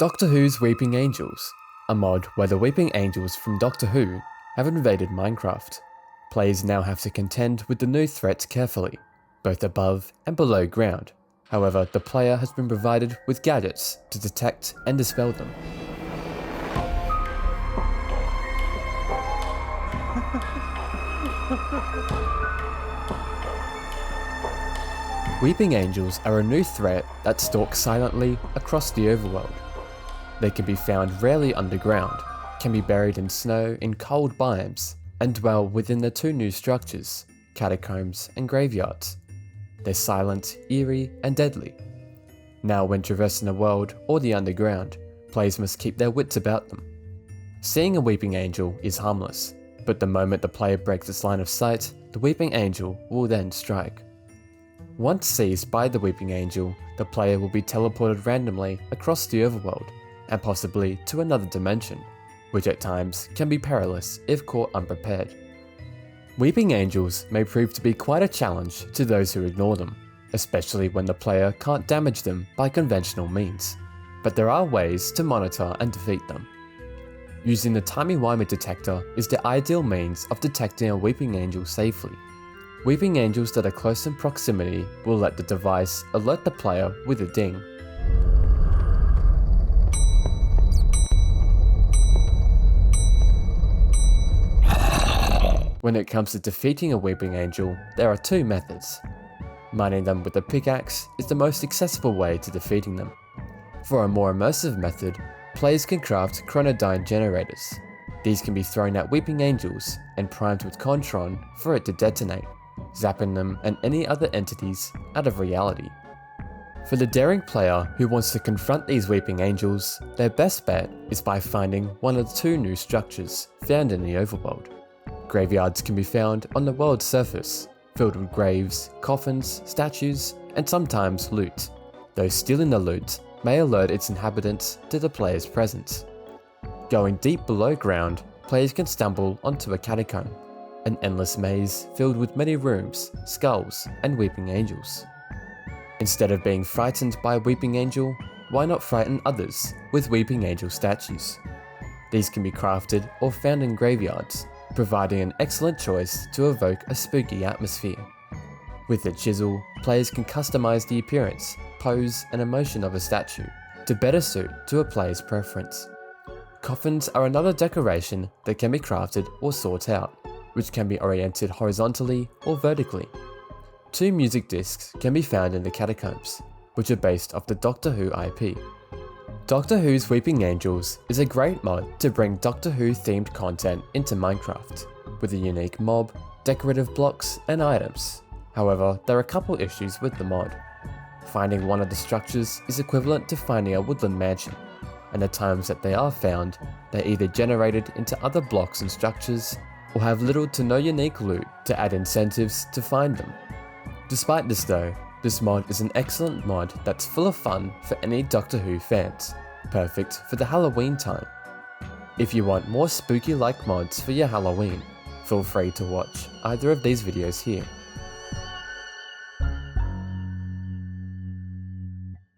Doctor Who's Weeping Angels, a mod where the Weeping Angels from Doctor Who have invaded Minecraft. Players now have to contend with the new threats carefully, both above and below ground. However, the player has been provided with gadgets to detect and dispel them. Weeping Angels are a new threat that stalks silently across the overworld. They can be found rarely underground, can be buried in snow in cold biomes, and dwell within the two new structures, catacombs and graveyards. They're silent, eerie, and deadly. Now when traversing the world or the underground, players must keep their wits about them. Seeing a Weeping Angel is harmless, but the moment the player breaks its line of sight, the Weeping Angel will then strike. Once seized by the Weeping Angel, the player will be teleported randomly across the overworld, and possibly to another dimension, which at times can be perilous if caught unprepared. Weeping Angels may prove to be quite a challenge to those who ignore them, especially when the player can't damage them by conventional means, but there are ways to monitor and defeat them. Using the timey-wimey detector is the ideal means of detecting a Weeping Angel safely. Weeping Angels that are close in proximity will let the device alert the player with a ding. When it comes to defeating a Weeping Angel, there are two methods. Mining them with a pickaxe is the most accessible way to defeating them. For a more immersive method, players can craft chronodyne generators. These can be thrown at Weeping Angels and primed with Contron for it to detonate, zapping them and any other entities out of reality. For the daring player who wants to confront these Weeping Angels, their best bet is by finding one of the two new structures found in the overworld. Graveyards can be found on the world's surface, filled with graves, coffins, statues, and sometimes loot. Those stealing the loot may alert its inhabitants to the player's presence. Going deep below ground, players can stumble onto a catacomb, an endless maze filled with many rooms, skulls, and Weeping Angels. Instead of being frightened by a Weeping Angel, why not frighten others with Weeping Angel statues? These can be crafted or found in graveyards, providing an excellent choice to evoke a spooky atmosphere. With the chisel, players can customize the appearance, pose, and emotion of a statue to better suit to a player's preference. Coffins are another decoration that can be crafted or sought out, which can be oriented horizontally or vertically. Two music discs can be found in the catacombs, which are based off the Doctor Who IP. Doctor Who's Weeping Angels is a great mod to bring Doctor Who themed content into Minecraft, with a unique mob, decorative blocks, and items. However, there are a couple issues with the mod. Finding one of the structures is equivalent to finding a woodland mansion, and the times that they are found, they're either generated into other blocks and structures, or have little to no unique loot to add incentives to find them. Despite this though, this mod is an excellent mod that's full of fun for any Doctor Who fans, perfect for the Halloween time. If you want more spooky-like mods for your Halloween, feel free to watch either of these videos here.